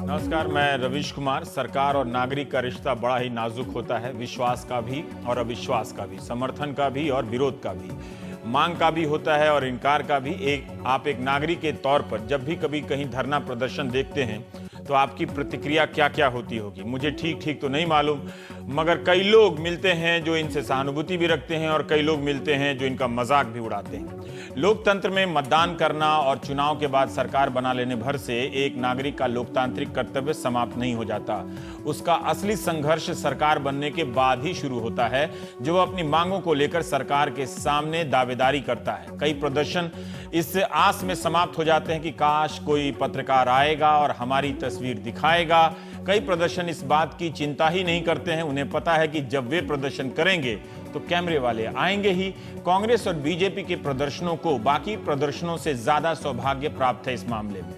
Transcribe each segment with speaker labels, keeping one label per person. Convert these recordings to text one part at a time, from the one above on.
Speaker 1: नमस्कार, मैं रवीश कुमार। सरकार और नागरिक का रिश्ता बड़ा ही नाजुक होता है। विश्वास का भी और अविश्वास का भी, समर्थन का भी और विरोध का भी, मांग का भी होता है और इनकार का भी। आप एक नागरिक के तौर पर जब भी कभी कहीं धरना प्रदर्शन देखते हैं तो आपकी प्रतिक्रिया क्या क्या होती होगी, मुझे ठीक ठीक तो नहीं मालूम, मगर कई लोग मिलते हैं जो इनसे सहानुभूति भी रखते हैं और कई लोग मिलते हैं जो इनका मजाक भी उड़ाते हैं। लोकतंत्र में मतदान करना और चुनाव के बाद सरकार बना लेने भर से एक नागरिक का लोकतांत्रिक कर्तव्य समाप्त नहीं हो जाता। उसका असली संघर्ष सरकार बनने के बाद ही शुरू होता है, जो वह अपनी मांगों को लेकर सरकार के सामने दावेदारी करता है। कई प्रदर्शन इस आस में समाप्त हो जाते हैं कि काश कोई पत्रकार आएगा और हमारी तस्वीर दिखाएगा। कई प्रदर्शन इस बात की चिंता ही नहीं करते हैं, उन्हें पता है कि जब वे प्रदर्शन करेंगे तो कैमरे वाले आएंगे ही। कांग्रेस और बीजेपी के प्रदर्शनों को बाकी प्रदर्शनों से ज्यादा सौभाग्य प्राप्त है इस मामले में।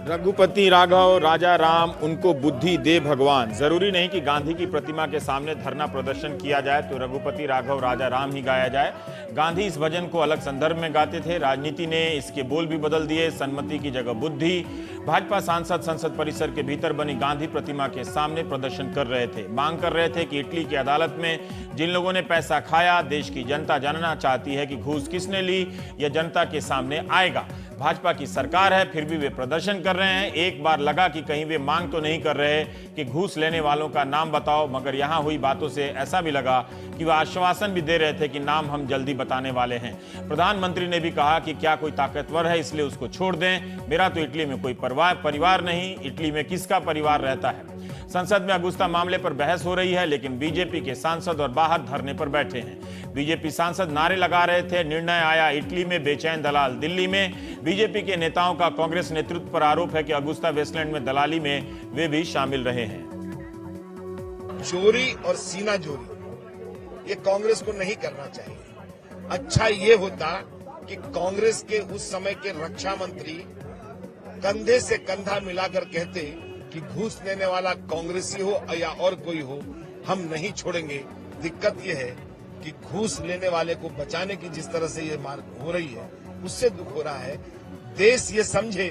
Speaker 1: रघुपति राघव राजा राम, उनको बुद्धि दे भगवान। जरूरी नहीं कि गांधी की प्रतिमा के सामने धरना प्रदर्शन किया जाए तो रघुपति राघव राजा राम ही गाया जाए। गांधी इस भजन को अलग संदर्भ में गाते थे। राजनीति ने इसके बोल भी बदल दिए। सन्मति की जगह बुद्धि। भाजपा सांसद संसद परिसर के भीतर बनी गांधी प्रतिमा के सामने प्रदर्शन कर रहे थे। मांग कर रहे थे कि इटली की अदालत में जिन लोगों ने पैसा खाया, देश की जनता जानना चाहती है कि घूस किसने ली, यह जनता के सामने आएगा। भाजपा की सरकार है, फिर भी वे प्रदर्शन कर रहे हैं। एक बार लगा कि कहीं वे मांग तो नहीं कर रहे कि घूस लेने वालों का नाम बताओ, मगर यहां हुई बातों से ऐसा भी लगा कि वह आश्वासन भी दे रहे थे कि नाम हम जल्दी बताने वाले हैं। प्रधानमंत्री ने भी कहा कि क्या कोई ताकतवर है इसलिए उसको छोड़ दें, मेरा तो इटली में कोई परिवार नहीं, इटली में किसका परिवार रहता है। संसद में अगुस्ता मामले पर बहस हो रही है, लेकिन बीजेपी के सांसद और बाहर धरने पर बैठे हैं। बीजेपी सांसद नारे लगा रहे थे, निर्णय आया इटली में, बेचैन दलाल दिल्ली में। बीजेपी के नेताओं का कांग्रेस नेतृत्व पर आरोप है कि अगुस्ता वेस्टलैंड में दलाली में वे भी शामिल रहे हैं।
Speaker 2: चोरी और सीना जोरी ये कांग्रेस को नहीं करना चाहिए। अच्छा ये होता कि कांग्रेस के उस समय के रक्षा मंत्री कंधे से कंधा मिलाकर कहते कि घूस लेने वाला कांग्रेसी हो या और कोई हो, हम नहीं छोड़ेंगे। दिक्कत यह है कि घूस लेने वाले को बचाने की जिस तरह से ये मार हो रही है, उससे दुख हो रहा है। देश ये समझे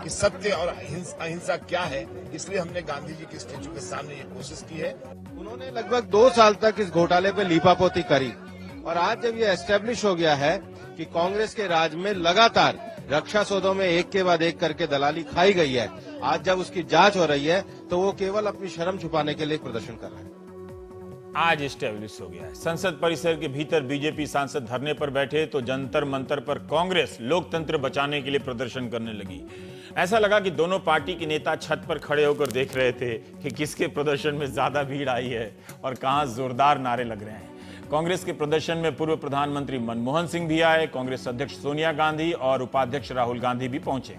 Speaker 2: कि सत्य और अहिंसा क्या है, इसलिए हमने गांधी जी के स्टेचू के सामने ये कोशिश की है।
Speaker 3: उन्होंने लगभग 2 साल तक इस घोटाले पे लीपापोती करी और आज जब ये एस्टेब्लिश हो गया है कि कांग्रेस के राज में लगातार रक्षा सौदों में एक के बाद एक करके दलाली खाई गई है, आज जब उसकी जांच हो रही है तो वो केवल अपनी शर्म छुपाने के लिए प्रदर्शन कर रहे हैं।
Speaker 1: आज एस्टेब्लिश हो गया है। संसद परिसर के भीतर बीजेपी सांसद धरने पर बैठे तो जंतर मंतर पर कांग्रेस लोकतंत्र बचाने के लिए प्रदर्शन करने लगी। ऐसा लगा कि दोनों पार्टी के नेता छत पर खड़े होकर देख रहे थे कि किसके प्रदर्शन में ज्यादा भीड़ आई है और कहां जोरदार नारे लग रहे हैं। कांग्रेस के प्रदर्शन में पूर्व प्रधानमंत्री मनमोहन सिंह भी आए, कांग्रेस अध्यक्ष सोनिया गांधी और उपाध्यक्ष राहुल गांधी भी पहुंचे।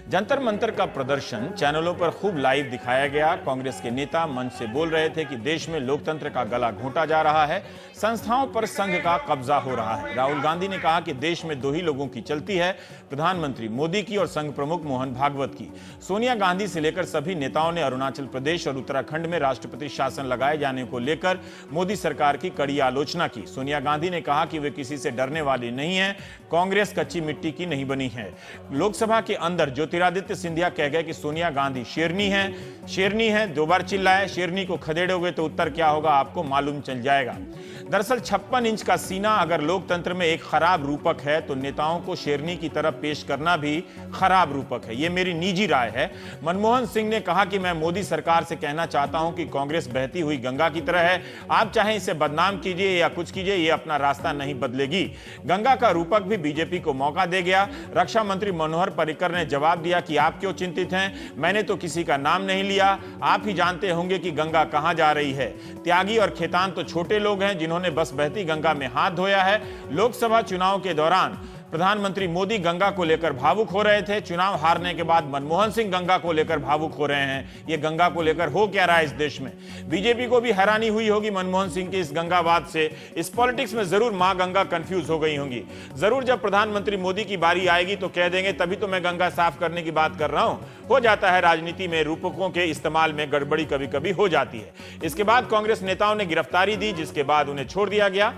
Speaker 1: जंतर मंतर का प्रदर्शन चैनलों पर खूब लाइव दिखाया गया। कांग्रेस के नेता मंच से बोल रहे थे कि देश में लोकतंत्र का गला घोंटा जा रहा है, संस्थाओं पर संघ का कब्जा हो रहा है। राहुल गांधी ने कहा कि देश में 2 ही लोगों की चलती है, प्रधानमंत्री मोदी की और संघ प्रमुख मोहन भागवत की। सोनिया गांधी से लेकर सभी नेताओं ने अरुणाचल प्रदेश और उत्तराखंड में राष्ट्रपति शासन लगाए जाने को लेकर मोदी सरकार की कड़ी आलोचना की। सोनिया गांधी ने कहा कि वे किसी से डरने वाली नहीं है, कांग्रेस कच्ची मिट्टी की नहीं बनी है। लोकसभा के अंदर ज्योतिरादित्य सिंधिया कह गए कि सोनिया गांधी शेरनी है। 2 बार चिल्लाए, शेरनी को खदेड़ोगे तो उत्तर क्या होगा आपको मालूम चल जाएगा। दरअसल 56 इंच का सीना अगर लोकतंत्र में एक खराब रूपक है तो नेताओं को शेरनी की तरफ पेश करना भी खराब रूपक है, ये मेरी निजी राय है। मनमोहन सिंह ने कहा कि मैं मोदी सरकार से कहना चाहता हूं कि कांग्रेस बहती हुई गंगा की तरह है, आप चाहे इसे बदनाम कीजिए या कुछ कीजिए, ये अपना रास्ता नहीं बदलेगी। गंगा का रूपक भी बीजेपी को मौका दे गया। रक्षा मंत्री मनोहर पर्रिकर ने जवाब दिया कि आप क्यों चिंतित हैं, मैंने तो किसी का नाम नहीं लिया, आप ही जानते होंगे कि गंगा कहां जा रही है। त्यागी और खेतान तो छोटे लोग हैं जिन्होंने बस बहती गंगा में हाथ धोया है। लोकसभा चुनाव के दौरान प्रधानमंत्री मोदी गंगा को लेकर भावुक हो रहे थे, चुनाव हारने के बाद मनमोहन सिंह गंगा को लेकर भावुक हो रहे हैं। ये गंगा को लेकर हो क्या रहा है इस देश में। बीजेपी को भी हैरानी हुई होगी मनमोहन सिंह के इस गंगावाद से। इस पॉलिटिक्स में जरूर मां गंगा कंफ्यूज हो गई होंगी। जरूर जब प्रधानमंत्री मोदी की बारी आएगी तो कह देंगे तभी तो मैं गंगा साफ करने की बात कर रहा हूं। हो जाता है राजनीति में रूपकों के इस्तेमाल में गड़बड़ी कभी कभी हो जाती है। इसके बाद कांग्रेस नेताओं ने गिरफ्तारी दी, जिसके बाद उन्हें छोड़ दिया गया।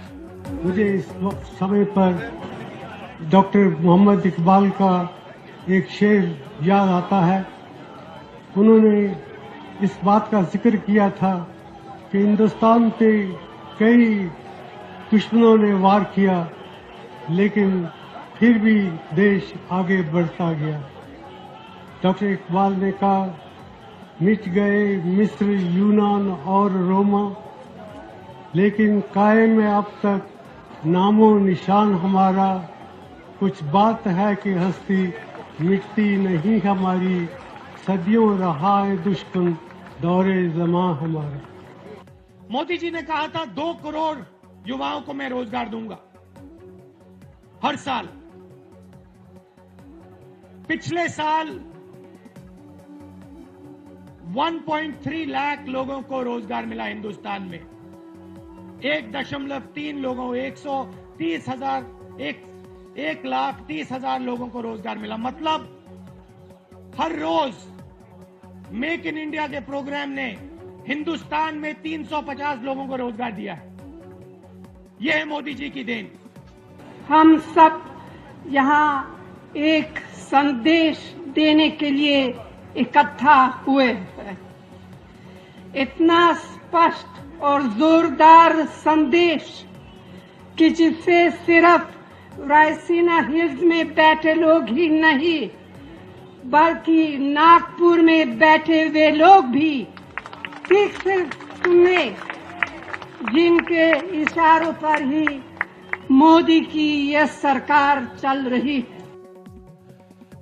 Speaker 4: मुझे इस समय पर डॉक्टर मोहम्मद इकबाल का एक शेर याद आता है। उन्होंने इस बात का जिक्र किया था कि हिंदुस्तान पे कई दुश्मनों ने वार किया, लेकिन फिर भी देश आगे बढ़ता गया। डॉक्टर इकबाल ने कहा, मिट गए मिस्र, यूनान और रोमा, लेकिन कायम है अब तक नामो निशान हमारा। कुछ बात है कि हस्ती मिटती नहीं हमारी, सदियों रहा है दुश्मन दौरे ज़मां हमारा।
Speaker 5: मोदी जी ने कहा था 2 करोड़ युवाओं को मैं रोजगार दूंगा हर साल। पिछले साल 1.3 लाख लोगों को रोजगार मिला हिंदुस्तान में। 1.3 लोगों 1,30,000 लोगों को रोजगार मिला। मतलब हर रोज मेक इन इंडिया के प्रोग्राम ने हिंदुस्तान में 350 लोगों को रोजगार दिया है। यह है मोदी जी की देन।
Speaker 6: हम सब यहाँ एक संदेश देने के लिए इकट्ठा हुए हैं। इतना स्पष्ट और जोरदार संदेश कि जिससे सिर्फ रायसीना हिल्स में बैठे लोग ही नहीं, बल्कि नागपुर में बैठे हुए लोग भी ठीक से सुने, जिनके इशारों पर ही मोदी की यह सरकार चल रही है।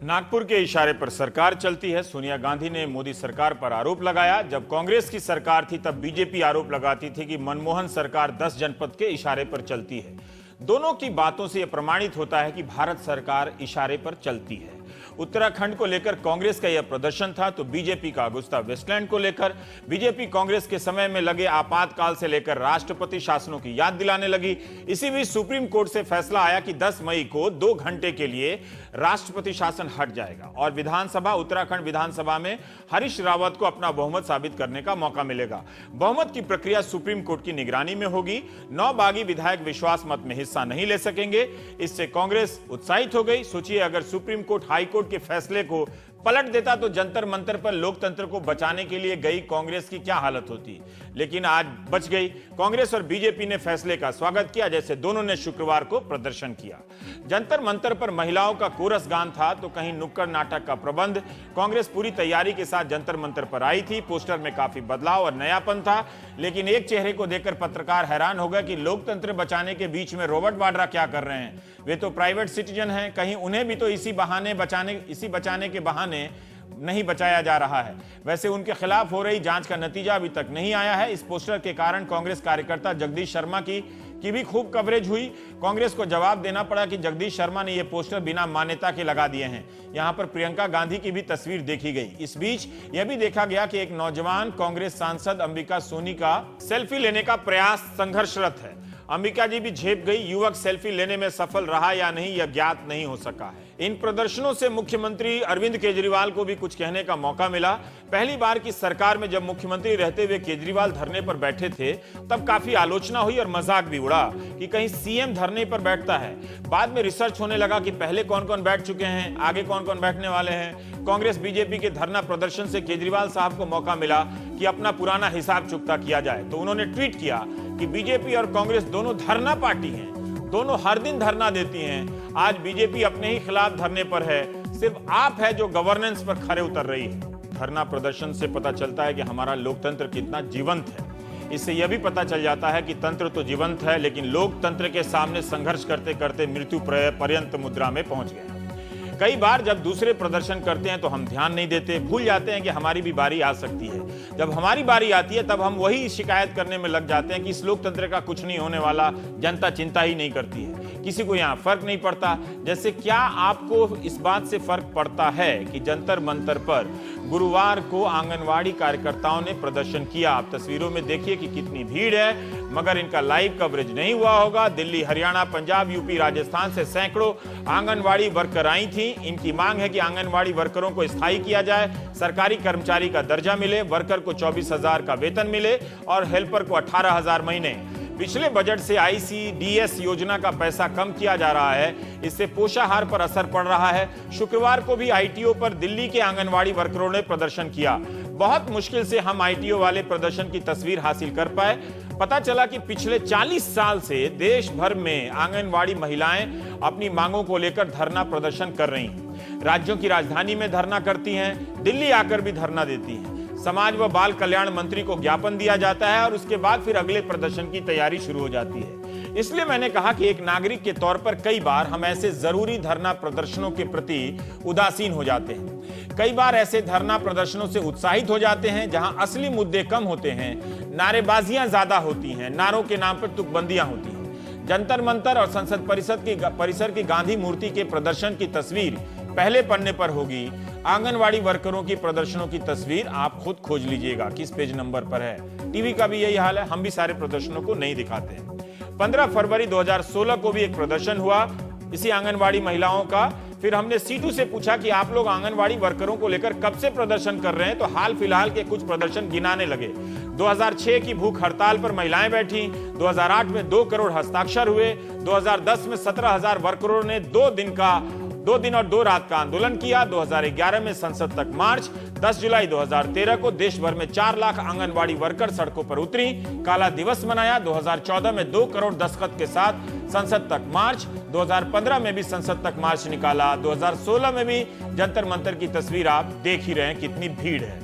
Speaker 1: नागपुर के इशारे पर सरकार चलती है। सोनिया गांधी ने मोदी सरकार पर आरोप लगाया। जब कांग्रेस की सरकार थी तब बीजेपी आरोप लगाती थी कि मनमोहन सरकार 10 जनपद के इशारे पर चलती है। दोनों की बातों से यह प्रमाणित होता है कि भारत सरकार इशारे पर चलती है। उत्तराखंड को लेकर कांग्रेस का यह प्रदर्शन था तो बीजेपी का अगुस्ता वेस्टलैंड को लेकर। बीजेपी कांग्रेस के समय में लगे आपातकाल से लेकर राष्ट्रपति शासनों की याद दिलाने लगी। इसी बीच सुप्रीम कोर्ट से फैसला आया कि 10 मई को 2 घंटे के लिए राष्ट्रपति शासन हट जाएगा और विधानसभा, उत्तराखंड विधानसभा में हरीश रावत को अपना बहुमत साबित करने का मौका मिलेगा। बहुमत की प्रक्रिया सुप्रीम कोर्ट की निगरानी में होगी। 9 बागी विधायक विश्वास मत में हिस्सा नहीं ले सकेंगे। इससे कांग्रेस उत्साहित हो गई। सोचिए, अगर सुप्रीम कोर्ट हाई कोर्ट के फैसले को पलट देता तो जंतर मंतर पर लोकतंत्र को बचाने के लिए गई कांग्रेस की क्या हालत होती। लेकिन आज बच गई। कांग्रेस और बीजेपी ने फैसले का स्वागत किया, जैसे दोनों ने शुक्रवार को प्रदर्शन किया। जंतर मंतर पर महिलाओं का कोरस गान था तो कहीं नुक्कड़ नाटक का प्रबंध। कांग्रेस पूरी तैयारी के साथ जंतर मंतर पर आई थी। पोस्टर में काफी बदलाव और नयापन था, लेकिन एक चेहरे को देखकर पत्रकार हैरान हो गए कि लोकतंत्र बचाने के बीच में रॉबर्ट वाड्रा क्या कर रहे हैं। वे तो प्राइवेट सिटीजन हैं, कहीं उन्हें भी तो इसी बचाने के बहाने नहीं बचाया जा रहा है। वैसे उनके खिलाफ हो रही जांच का नतीजा अभी तक नहीं आया है। इस पोस्टर के कारण कांग्रेस कार्यकर्ता जगदीश शर्मा की भी खूब कवरेज हुई। कांग्रेस को जवाब देना पड़ा कि जगदीश शर्मा ने यह पोस्टर बिना मान्यता के लगा दिए हैं। यहां पर प्रियंका गांधी की भी तस्वीर देखी गई। इस बीच यह भी देखा गया कि एक नौजवान कांग्रेस सांसद अंबिका सोनी का सेल्फी लेने का प्रयास संघर्षरत है। अंबिका जी भी झेप गई। युवक सेल्फी लेने में सफल रहा या नहीं, यह ज्ञात नहीं हो सका है। इन प्रदर्शनों से मुख्यमंत्री अरविंद केजरीवाल को भी कुछ कहने का मौका मिला। पहली बार की सरकार में जब मुख्यमंत्री रहते हुए केजरीवाल धरने पर बैठे थे तब काफी आलोचना हुई और मजाक भी उड़ा कि कहीं सीएम धरने पर बैठता है। बाद में रिसर्च होने लगा कि पहले कौन कौन बैठ चुके हैं, आगे कौन कौन बैठने वाले हैं। कांग्रेस बीजेपी के धरना प्रदर्शन से केजरीवाल साहब को मौका मिला कि अपना पुराना हिसाब चुकता किया जाए, तो उन्होंने ट्वीट किया कि बीजेपी और कांग्रेस दोनों धरना पार्टी हैं, दोनों हर दिन धरना देती हैं। आज बीजेपी अपने ही खिलाफ धरने पर है, सिर्फ आप है जो गवर्नेंस पर खरे उतर रही है। धरना प्रदर्शन से पता चलता है कि हमारा लोकतंत्र कितना जीवंत है। इससे यह भी पता चल जाता है कि तंत्र तो जीवंत है, लेकिन लोकतंत्र के सामने संघर्ष करते करते मृत्यु पर्यंत मुद्रा में पहुंच गए। कई बार जब दूसरे प्रदर्शन करते हैं तो हम ध्यान नहीं देते, भूल जाते हैं कि हमारी भी बारी आ सकती है। जब हमारी बारी आती है तब हम वही शिकायत करने में लग जाते हैं कि इस लोकतंत्र का कुछ नहीं होने वाला, जनता चिंता ही नहीं करती है, किसी को यहाँ फर्क नहीं पड़ता। जैसे क्या आपको इस बात से फर्क पड़ता है कि जंतर मंतर पर गुरुवार को आंगनवाड़ी कार्यकर्ताओं ने प्रदर्शन किया। आप तस्वीरों में देखिए कि कितनी भीड़ है, मगर इनका लाइव कवरेज नहीं हुआ होगा। दिल्ली, हरियाणा, पंजाब, यूपी, राजस्थान से सैकड़ों आंगनवाड़ी वर्कर आई थी। इनकी मांग है कि आंगनवाड़ी वर्करों को स्थायी किया जाए, सरकारी कर्मचारी का दर्जा मिले, वर्कर को 24,000 का वेतन मिले और हेल्पर को 18,000 महीने। पिछले बजट से ICDS योजना का पैसा कम किया जा रहा है, इससे पोषाहार पर असर पड़ रहा है। शुक्रवार को भी ITO पर दिल्ली के आंगनवाड़ी वर्करों ने प्रदर्शन किया। बहुत मुश्किल से हम ITO वाले प्रदर्शन की तस्वीर हासिल कर पाए। पता चला कि पिछले 40 साल से देश भर में आंगनवाड़ी महिलाएं अपनी मांगों को लेकर धरना प्रदर्शन कर रही हैं। राज्यों की राजधानी में धरना करती हैं, दिल्ली आकर भी धरना देती हैं। समाज व बाल कल्याण मंत्री को ज्ञापन दिया जाता है और उसके बाद फिर अगले प्रदर्शन की तैयारी शुरू हो जाती है। इसलिए मैंने कहा कि एक नागरिक के तौर पर कई बार हम ऐसे जरूरी धरना प्रदर्शनों के प्रति उदासीन हो जाते हैं। कई बार ऐसे धरना प्रदर्शनों से उत्साहित हो जाते हैं जहां असली मुद्दे कम होते हैं, नारेबाजियां ज्यादा होती हैं, नारों के नाम पर तुकबंदियां होती हैं। जंतर मंतर और संसद परिसर की गांधी मूर्ति के प्रदर्शन की तस्वीर पहले पन्ने पर होगी। आंगनवाड़ी वर्करों की प्रदर्शनों की तस्वीर आप खुद खोज लीजिएगा किस पेज नंबर पर है। टीवी का भी यही हाल है, हम भी सारे प्रदर्शनों को नहीं दिखाते हैं। 15 फरवरी 2016 को भी एक प्रदर्शन हुआ इसी आंगनवाड़ी महिलाओं का। फिर हमने सीटू से पूछा कि आप लोग आंगनवाड़ी वर्करों को लेकर कब से प्रदर्शन कर रहे हैं, तो हाल फिलहाल के कुछ प्रदर्शन गिनाने लगे। 2006 की भूख हड़ताल पर महिलाएं बैठी, 2008 में 2 करोड़ हस्ताक्षर हुए, 2010 में 17,000 वर्करों ने 2 दिन और 2 रात का आंदोलन किया, 2011 में संसद तक मार्च, 10 जुलाई 2013 को देश भर में 4 लाख आंगनवाड़ी वर्कर सड़कों पर उतरी, काला दिवस मनाया, 2014 में 2 करोड़ दस्तखत के साथ संसद तक मार्च, 2015 में भी संसद तक मार्च निकाला, 2016 में भी जंतर मंतर की तस्वीर आप देख ही रहे हैं कितनी भीड़ है।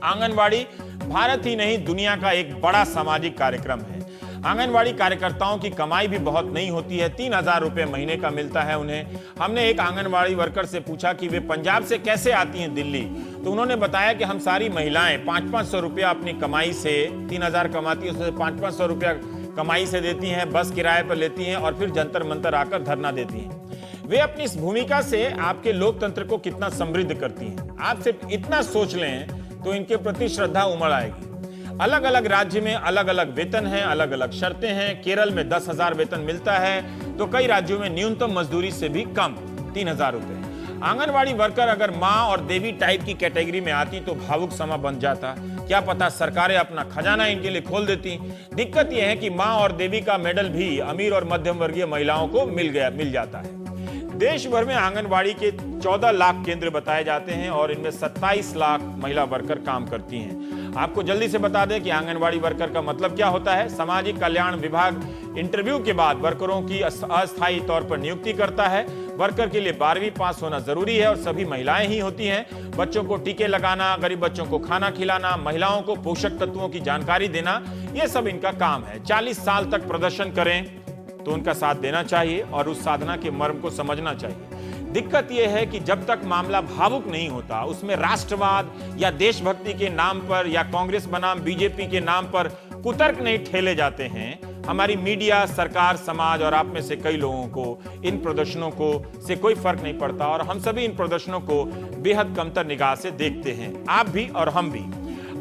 Speaker 1: आंगनवाड़ी भारत ही नहीं दुनिया का एक बड़ा सामाजिक कार्यक्रम है। आंगनवाड़ी कार्यकर्ताओं की कमाई भी बहुत नहीं होती है, 3,000 रुपए महीने का मिलता है उन्हें। हमने एक आंगनवाड़ी वर्कर से पूछा कि वे पंजाब से कैसे आती हैं दिल्ली, तो उन्होंने बताया कि हम सारी महिलाएं 500-500 रुपया अपनी कमाई से, 3,000 कमाती है उससे 500-500 रुपया कमाई से देती हैं, बस किराए पर लेती हैं और फिर जंतर मंतर आकर धरना देती हैं। वे अपनी इस भूमिका से आपके लोकतंत्र को कितना समृद्ध करती हैं। आप सिर्फ इतना सोच लें तो इनके प्रति श्रद्धा उमड़ आएगी। अलग अलग राज्य में अलग अलग वेतन हैं, अलग अलग शर्तें हैं। केरल में 10,000 वेतन मिलता है तो कई राज्यों में न्यूनतम मजदूरी से भी कम 3,000 रुपए। आंगनवाड़ी वर्कर अगर माँ और देवी टाइप की कैटेगरी में आती तो भावुक समा बन जाता। क्या पता सरकारें अपना खजाना इनके लिए खोल देती। दिक्कत यह है कि माँ और देवी का मेडल भी अमीर और मध्यम वर्गीय महिलाओं को मिल जाता है। देश भर में आंगनवाड़ी के 14 लाख केंद्र बताए जाते हैं और इनमें 27 लाख महिला वर्कर काम करती हैं। आपको जल्दी से बता दें कि आंगनवाड़ी वर्कर का मतलब क्या होता है। सामाजिक कल्याण विभाग इंटरव्यू के बाद वर्करों की अस्थायी तौर पर नियुक्ति करता है। वर्कर के लिए 12वीं पास होना जरूरी है और सभी महिलाएं ही होती हैं। बच्चों को टीके लगाना, गरीब बच्चों को खाना खिलाना, महिलाओं को पोषक तत्वों की जानकारी देना, यह सब इनका काम है। 40 साल तक प्रदर्शन करें तो उनका साथ देना चाहिए और उस साधना के मर्म को समझना चाहिए। दिक्कत यह है कि जब तक मामला भावुक नहीं होता, उसमें राष्ट्रवाद या देशभक्ति के नाम पर या कांग्रेस बनाम बीजेपी के नाम पर कुतर्क नहीं ठेले जाते हैं, हमारी मीडिया, सरकार, समाज और आप में से कई लोगों को इन प्रदर्शनों को से कोई फर्क नहीं पड़ता और हम सभी इन प्रदर्शनों को बेहद कमतर निगाह से देखते हैं, आप भी और हम भी।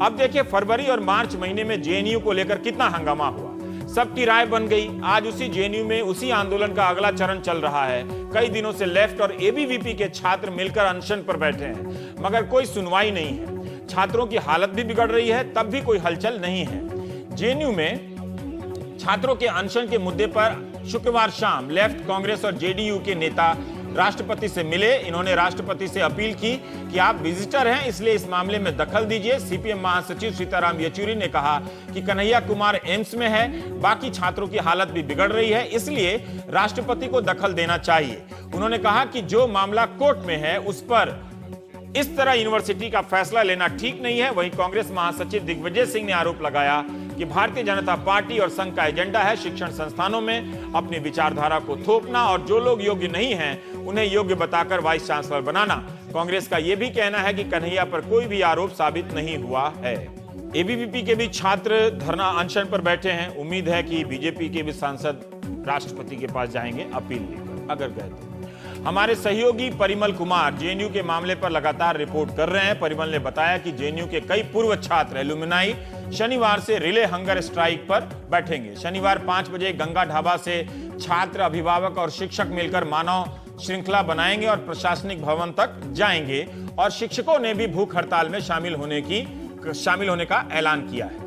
Speaker 1: अब देखिए फरवरी और मार्च महीने में जेएनयू को लेकर कितना हंगामा हुआ, सबकी राय बन गई। आज उसी जेएनयू में उसी आंदोलन का अगला चरण चल रहा है। कई दिनों से लेफ्ट और एबीवीपी के छात्र मिलकर अनशन पर बैठे हैं, मगर कोई सुनवाई नहीं है। छात्रों की हालत भी बिगड़ रही है, तब भी कोई हलचल नहीं है। जेएनयू में छात्रों के अनशन के मुद्दे पर शुक्रवार शाम लेफ्ट, कांग्रेस और जेडीयू के नेता राष्ट्रपति से मिले। इन्होंने राष्ट्रपति से अपील की कि आप विजिटर हैं, इसलिए इस मामले में दखल दीजिए। सीपीएम महासचिव सीताराम येचुरी ने कहा कि कन्हैया कुमार एम्स में है, बाकी छात्रों की हालत भी बिगड़ रही है, इसलिए राष्ट्रपति को दखल देना चाहिए। उन्होंने कहा कि जो मामला कोर्ट में है उस पर इस तरह यूनिवर्सिटी का फैसला लेना ठीक नहीं है। वहीं कांग्रेस महासचिव दिग्विजय सिंह ने आरोप लगाया कि भारतीय जनता पार्टी और संघ का एजेंडा है शिक्षण संस्थानों में अपनी विचारधारा को थोपना और जो लोग योग्य नहीं हैं उन्हें योग्य बताकर वाइस चांसलर बनाना। कांग्रेस का यह भी कहना है कि कन्हैया पर कोई भी आरोप साबित नहीं हुआ है। एबीवीपी के भी छात्र धरना अनशन पर बैठे हैं। उम्मीद है कि बीजेपी के भी सांसद राष्ट्रपति के पास जाएंगे अपील लेकर, अगर गए तो। हमारे सहयोगी परिमल कुमार जेएनयू के मामले पर लगातार रिपोर्ट कर रहे हैं। परिमल ने बताया कि जेएनयू के कई पूर्व छात्र एलुमनाई शनिवार से रिले हंगर स्ट्राइक पर बैठेंगे। शनिवार 5 बजे गंगा ढाबा से छात्र, अभिभावक और शिक्षक मिलकर मानव श्रृंखला बनाएंगे और प्रशासनिक भवन तक जाएंगे और शिक्षकों ने भी भूख हड़ताल में शामिल होने का ऐलान किया है।